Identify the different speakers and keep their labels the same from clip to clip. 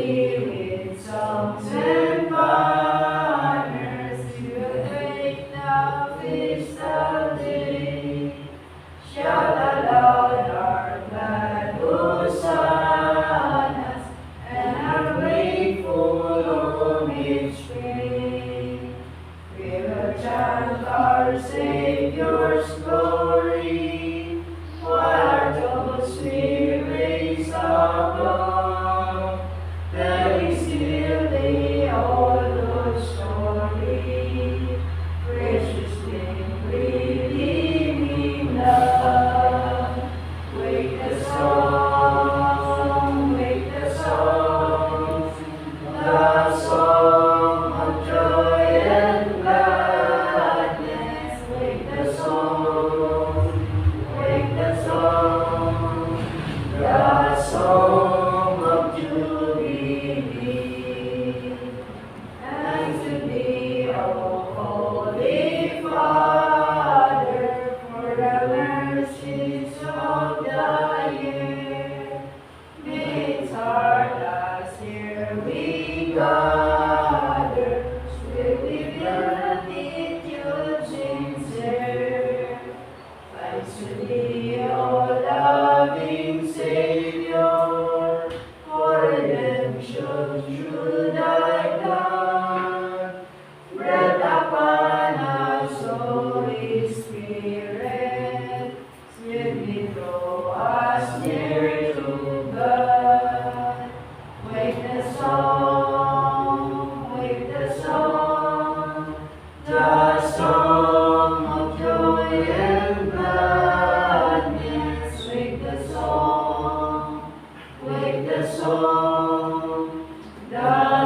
Speaker 1: with songs and banners to wake the festal day. Shout aloud our glad hosannas and our grateful homage pay. We will chant our Savior's glory while our tones we raise above, telling still the old story, precious name, redeeming love. Wake the song, the song of joy and gladness. Wake the song, the song of jubilee. Thanks to thee, O Holy Father, for the mercies of the year. May its heart as here we gather, swiftly build attitude sincere. Thanks to thee, O loving Savior, for redemption through thy blood. Breathe upon us, Holy Spirit, swiftly draw us near to God. Wake the song, the song of joy and gladness. Wake the song, the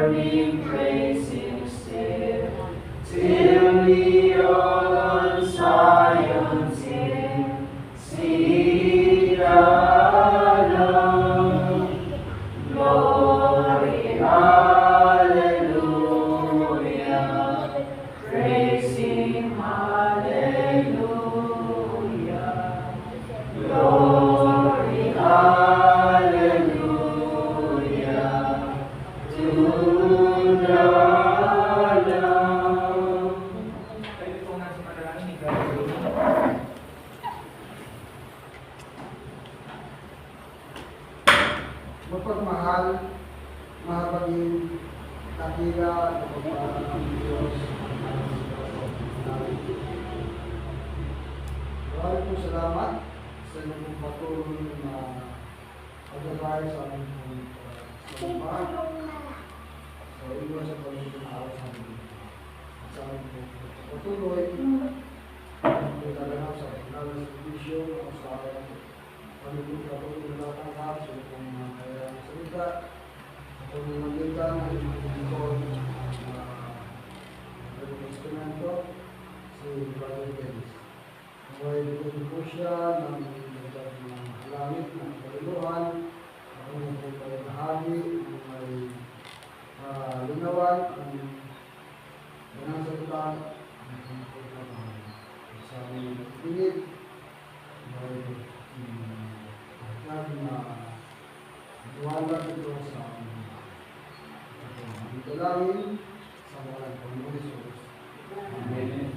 Speaker 1: morning praise Him still, till we all on Zion's hill sing aloud. Glory, hallelujah, praise Him, hallelujah. Glory, hallelujah, to the Lamb.
Speaker 2: Pwede po natin manalangin ni God.
Speaker 3: Mapagmahal, mahabagin, dakila, at pagpapala ng Diyos. Maraming po salamat sa inyong patuloy na paglalay sa aming salumbahan. Sa inyo sa paglalay na araw sa amin. Sa aming patuloy, paglalay sa paglalay sa servisyo, sa paglalay na lahat sa mga kaya salita, sa paglalalitan ng lingkod ng instrumento, si Brother Dennis. Naway dito po siya ng langit ng kaluluhan, ako na po kayo nahagi ng may linawan ng ganang salita ng po sa aming pilit. Natin na iwanan ito sa aming dalangin sa mga Panginoon Jesus. Amen.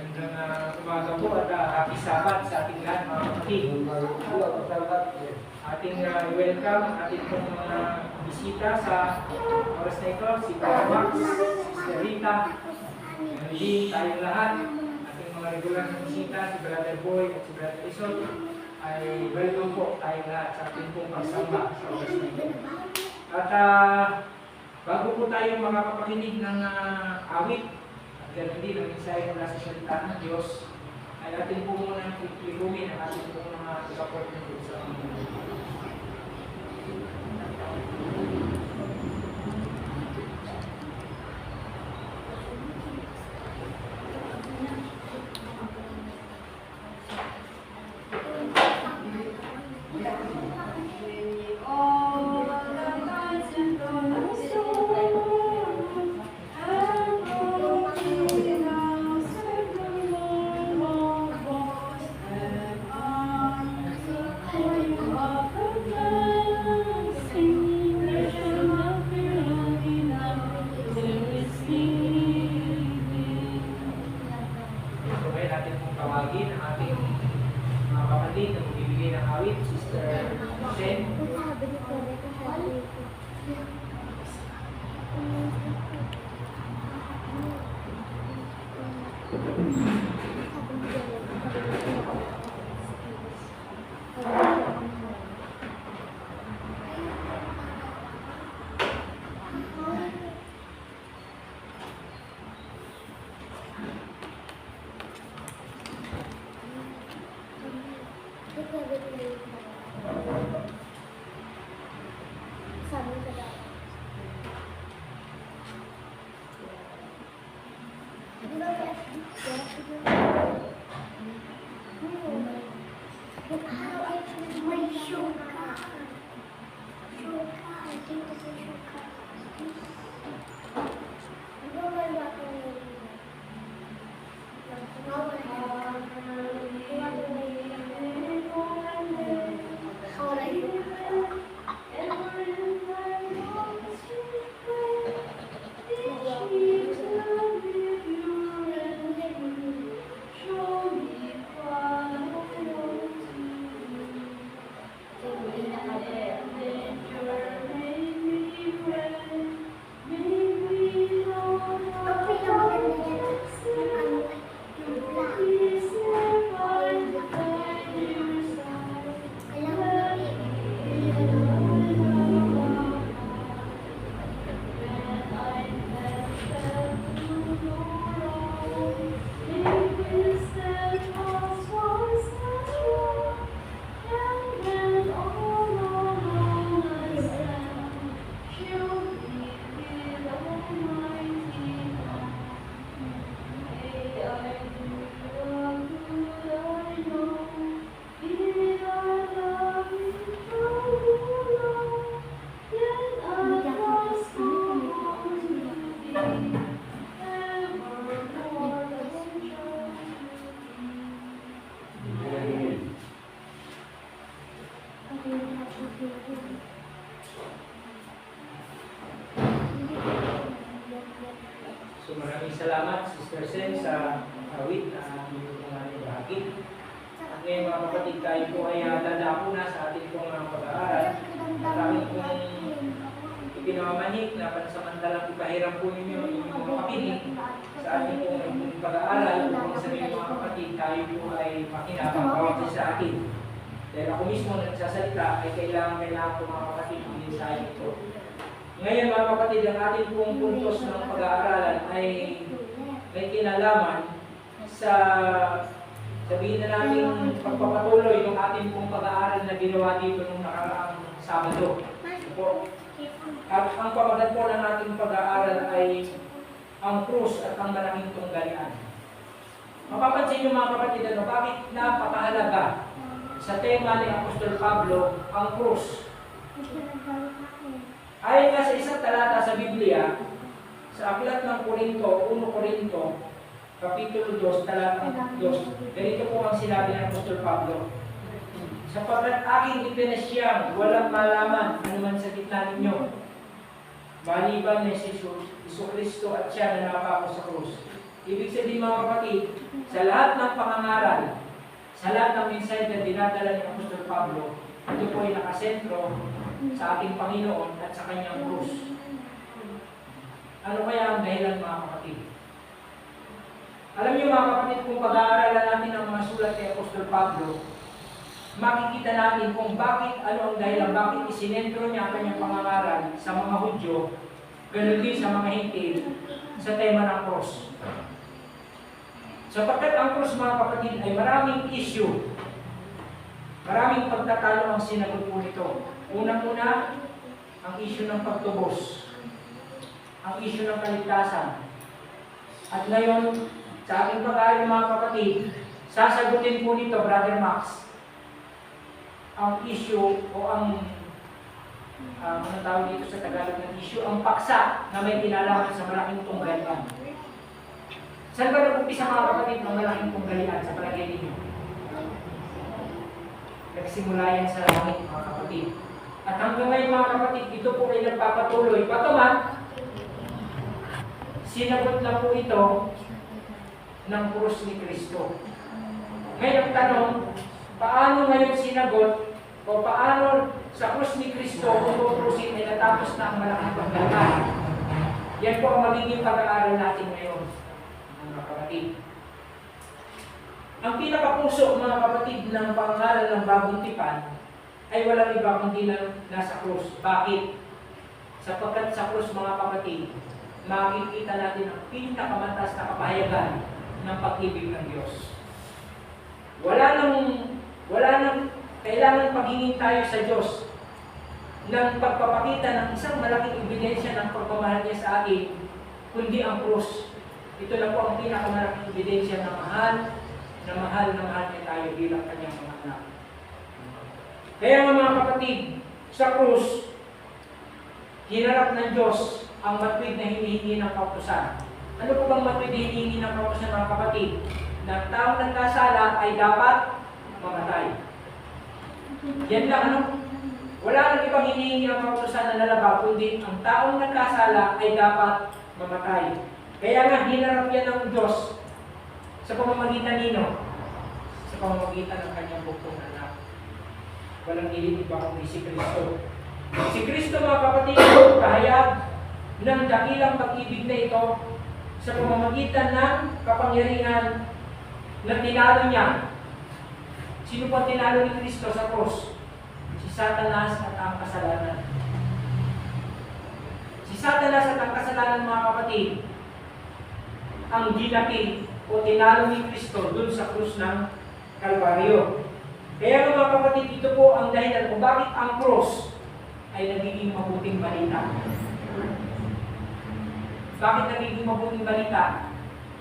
Speaker 2: Magandang umaga po at happy Sabbath sa ating lahat mga kapatid. Ating welcome ang ating pong mga bisita sa oras na ito, si Brother Max, Sister Rita, Emily, tayong lahat. Ating mga regular na bisita, si Brother Boy at si Brother Isol, ay welcome po tayong lahat sa ating pong pagsamba sa oras na ito. At bago po tayo makakapakinig ng awit at ganoon din ang mensahe mula sa salita ng Diyos, ay atin po muna ilumin ang ating po mga support ng Diyos sa ating.
Speaker 1: May we
Speaker 2: So maraming salamat, Sister Sen, sa awit na inyong mga bahagi. At ngayon mga kapatid, tayo po ay dadako na sa ating pong pag-aaral. At aking pong ipinamamanik na pansamantalang ipahiram po ninyo inyong mga kapiling sa ating pong pag-aaral upang sa mga kapatid, tayo po ay makinabang bawat sa atin. Dahil ako mismo nagsasalita ay kailangan po mga kapatid din sa ito. Ngayon mga kapatid, ang ating pong puntos ng pag-aaralan ay may kinalaman sa sabihin na natin pagpapatuloy ng ating pong pag-aaral na ginawa dito nung nakaraang Sabado. At ang pamagat po ng ating pag-aaral ay ang krus at ang malaking tunggalian. Mapapansin niyo mga kapatid, bakit napakahalaga sa tema ni Apostol Pablo ang krus? Ayon nga sa isang talata sa Biblia, sa aklat ng Korinto, 1 Korinto, Kapitulo 2, talatang 2, ganito po ang sinabi ng Apostol Pablo. Sapagkat aking ipinasyang walang malaman anuman sa gitna ninyo, maliban ni Jesu-Kristo at siya na nakapako sa krus. Ibig sabihin mga kapatid, sa lahat ng pangangaral, sa lahat ng mensahe na dinadala ni Apostol Pablo, ito po ay nakasentro sa ating Panginoon at sa kanyang krus. Ano kaya ang dahilan mga kapatid? Alam niyo mga kapatid, kung pag-aaralan natin ang mga sulat kay Apostol Pablo, makikita natin kung bakit, ano ang dahilan, bakit isinentro niya ang kanyang pangangaral sa mga Hudyo, ganun din sa mga Hintil, sa tema ng krus. Sapagkat ang krus mga kapatid ay maraming issue, maraming pagtatalo ang sinagot po nito. Unang-una, ang issue ng pagtubos, ang issue ng kaligtasan. At ngayon, sa ating pag-aaral mga kapatid, sasagutin po nito, Brother Max, ang issue o ang ano tawag dito sa Tagalog ng issue, ang paksa na may kinalaman sa malaking tunggalian. Saan ba nag-umpisa mga kapatid ng malaking tunggalian sa palagay ninyo? Nagsimula yan sa langit mga kapatid. At hanggang ngayon mga kapatid, ito po ay nagpapatuloy. Patuman, sinagot na po ito ng krus ni Kristo. Ngayon ang tanong, paano ngayon sinagot o paano sa krus ni Kristo kung tutusin ay natapos na ang malaking pagdalhan? Yan po ang magiging pag-aaral natin ngayon, mga kapatid. Ang pinakapuso mga kapatid ng pangaral ng bagong tipan ay walang iba kundi nasa krus. Bakit? Sapagkat sa krus mga kapatid, makikita natin ang pinakamatas na kapahayagan ng pag-ibig ng Diyos. Wala nang kailangan paghingin tayo sa Diyos ng pagpapakita ng isang malaking ebidensya ng pagmamahal niya sa atin, kundi ang krus. Ito na po ang pinakamalaking ebidensya na mahal niya tayo bilang kanyang mga anak. Kaya mga kapatid, sa krus, hinarap ng Diyos ang matuwid na hinihingi ng kautusan. Ano po bang matuwid na hinihingi ng kautusan mga kapatid? Na ang taong nagkasala ay dapat mamatay. Yan lang ano? Wala nang ibang hinihingi ang kautusan na lalabag, kundi ang taong nagkasala ay dapat mamatay. Kaya nga hinarap yan ng Diyos sa pamamagitan nino? Sa pamamagitan ng kanyang buktong anak. Walang iba kundi si Kristo. Si Kristo mga kapatid, kahayag ng dakilang pag-ibig na ito sa pamamagitan ng kapangyarihan na tinalo niya. Sino pa tinalo ni Kristo sa krus? Si Satanas at ang kasalanan. Si Satanas at ang kasalanan mga kapatid, ang ginapin o tinalo ni Kristo dun sa krus ng Kalbaryo. Kaya mga kapatid, ito po ang dahilan kung bakit ang krus ay nagiging mabuting balita. Bakit nagiging mabuting balita?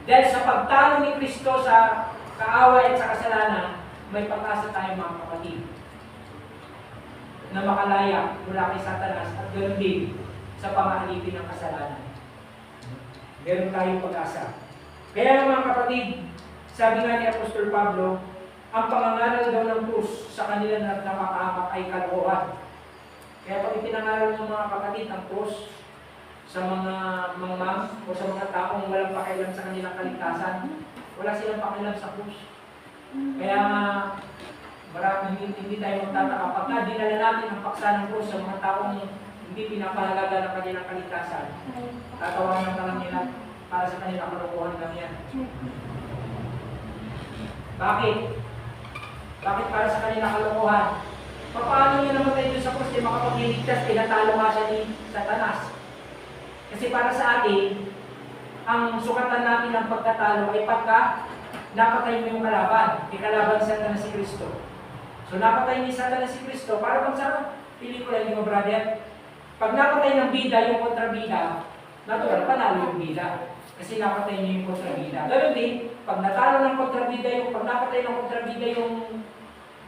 Speaker 2: Dahil sa pagtalo ni Kristo sa kaaway at sa kasalanan, may pag-asa tayo mga kapatid na makalaya mula kay Satanas at ganoon din sa pangaalipin ng kasalanan. Meron tayong pag-asa. Kaya mga kapatid, sabi nga ni Apostol Pablo, ang pangangaral daw ng krus sa kanila na nakakahamak ay kalokohan. Kaya pag ipinangaral ng mga kapatid ang krus, sa mga mangmang o sa mga taong walang pakialam sa kanilang kaligtasan. Wala silang pakialam sa krus. Kaya nga, maraming hindi tayo magtataka. Pagka dinala natin ang paksa ng krus sa mga taong hindi pinapahalaga ng kanilang kaligtasan, tatawanan ka lang nila para sa kanilang kalukuhan lang yan. Bakit? Bakit para sa kanilang kalukuhan? Paano nyo namatay doon sa krus, di makapagliligtas, tinatalo nga siya ni Satanas. Kasi para sa atin, ang sukatan natin ng pagkatalo ay pagka napatay mo yung kalaban. Ikalaban ni Satanas si Kristo. So napatay ni Satanas si Kristo, para bang sa pelikula, hindi mo brother? Pag napatay ng bida yung kontrabida, natural, panalo yung bida. Kasi napatay niyo yung kontrabida. Ganun din, pag natalo ng kontrabida yung, pag napatay ng kontrabida yung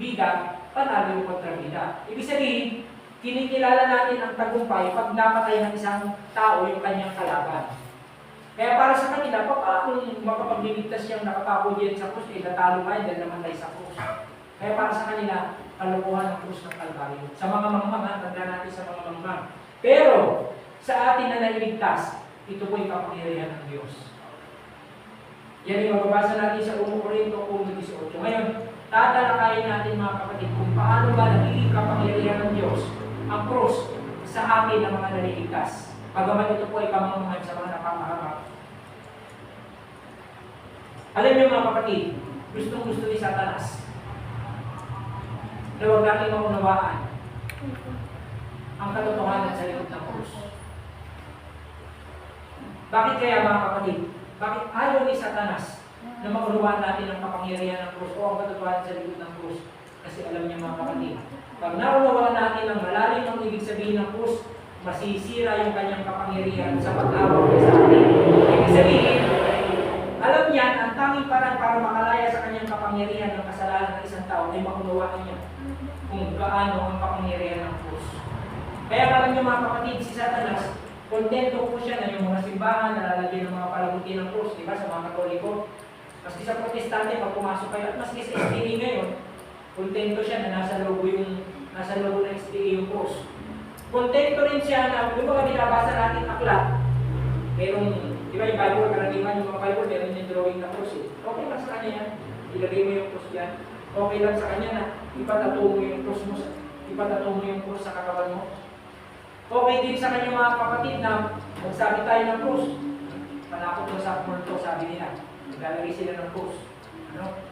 Speaker 2: bida, panalo yung kontrabida. Ibig sabihin, kinikilala natin ang tagumpay pag napatay ng isang tao yung kanyang kalaban. Kaya para sa kanila, paano makapagliligtas siyang nakapako diyan sa krus, eh natalo kayo dahil namatay sa krus. Kaya para sa kanila, kalukuhan ng krus ng Kalbaryo. Sa mga mangmang, tanda natin sa mga mangmang. Pero, sa atin na nailigtas, ito po yung kapangyarihan ng Diyos. Yan yung mababasa natin sa 1 Corinto 1:18. Ngayon, tatalakayin natin mga kapatid kung paano ba nagiging kapangyarihan ng Diyos ang krus sa atin ng mga naliligtas. Pagaman ito po ay kamangmangan sa mga napakaharap. Alam niyo mga kapatid, gustong-gusto ni Satanas na huwag natin maunawaan ang katotohanan sa likod ng krus. Bakit kaya mga kapatid? Bakit ayaw ni Satanas na maunawaan natin ang kapangyarihan ng krus o ang katotohanan sa likod ng krus? Kasi alam niya mga kapatid, pag naunawaan natin ang malalim ang ibig sabihin ng krus, masisira yung kanyang kapangyarihan sa pag-awag sa atin. Ibig sabihin, alam niyan, ang tanging parang para makalaya sa kanyang kapangyarihan ng kasalanan ng isang tao ay maunawaan niya kung gaano ang kapangyarihan ng krus. Kaya alam niyo mga kapatid, si Satanas, kontento po siya na yung mga simbahan nalalagyan ng mga palamuti ng krus, di ba, sa mga Katoliko. Maski sa Protestante, pag pumasok kayo, at maski sa SDA ngayon, kontento siya na nasa logo ng SDA yung krus. Kontento rin siya na yung mga binabasa natin aklat. Merong, di ba yung Bible, karaniwan yung mga Bible, meron yung drawing na krus eh. Okay lang sa kanya yan. Ilagay mo yung krus dyan. Okay lang sa kanya na ipatato mo yung krus mo, ipatato mo yung krus sa katawan mo. Okay din sa kanya mga kapatid na magsabi tayo ng krus. Panakot mo sa multo, sabi nila. Maglalagay sila ng krus. Ano?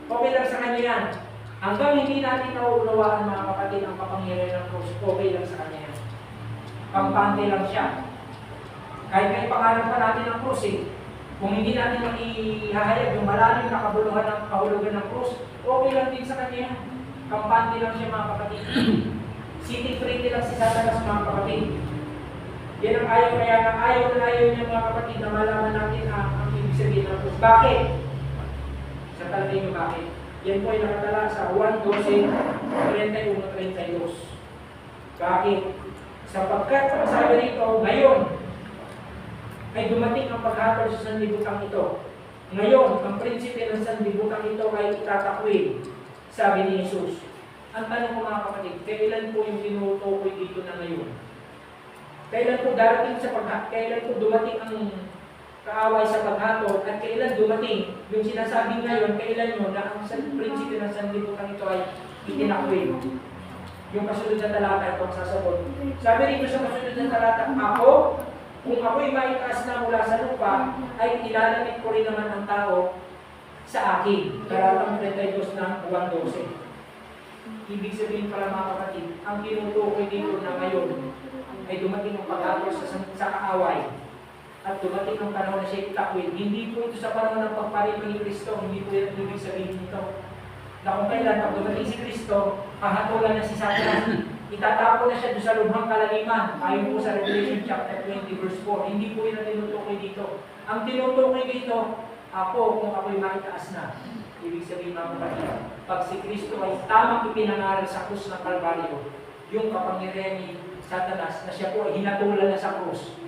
Speaker 2: Okay lang sa kanya yan. Hanggang hindi natin nauunawaan mga kapatid ang kapangyarihan ng krus, okay lang sa kanya yan. Kampante lang siya. Kahit may pangalan pa natin ng krus eh. Kung hindi natin maihahayag yung malalim na kahulugan ng krus, okay lang din sa kanya yan. Kampante lang siya mga kapatid. City pretty lang si Satanas mga kapatid. Yan ang ayaw, kaya na ayaw niya mga kapatid na malaman natin ang ibig sabihin ng krus. Bakit? Sa talagay nyo bakit? Yan po ay nakatala sa 1:12-31-32. Bakit? Sapagkat ang sabi rito, ngayon ay dumating ang paghatol sa sanlibutan ito. Ngayon, ang prinsipe ng sanlibutan ito ay itatakwil, sabi ni Jesus. Ang tanong ko mga kapatid, kailan po yung tinutukoy dito na ngayon? Kailan po darating sa kailan po dumating ang kaaway sa paghatol at kailan dumating yung sinasabi ngayon, kailan nyo na ang prinsipe ng sanlibutan ito ay itinakwil. Yung kasunod na talata ito ang sasagot. Sabi rito sa kasunod na talata, kung ako'y maitaas na mula sa lupa, ay ilalamig ko rin naman ang tao sa akin. Talatang 32 ng 1:12. Ibig sabihin pala mga kapatid, ang tinutukoy dito na ngayon ay dumating ang paghatol sa kaaway. At dumating ang panahon na siya itakwil. Hindi po ito sa panahon ng pagparito ni Kristo. Hindi po yan ibig sabihin nito. Na kung kailan pag dumating si Kristo, hahatulan na si Satanas. Itatapon na siya doon sa lubhang kalaliman. Ayon po sa Revelation chapter 20:4. Hindi po yan ang tinutukoy dito. Ang tinutukoy dito, kung ako'y maitaas na. Ibig sabihin mga kapatid, pag si Kristo ay tamang ipinangaral sa krus ng Kalbaryo, yung kapangyarihan ni Satanas na siya po ay hinatulan na sa krus,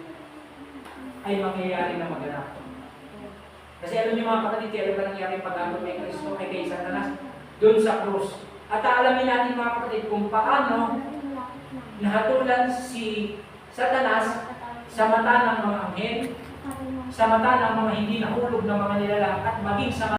Speaker 2: ay mangyayari na maganap. Kasi alam niyo mga kapatid, kaya ba nangyari pag-agot kay Kristo ay kay Satanas? Doon sa krus. At alamin natin mga kapatid kung paano nahatulan si Satanas sa mata ng mga anghel, sa mata ng mga hindi nahulog ng mga nilalang, at maging sa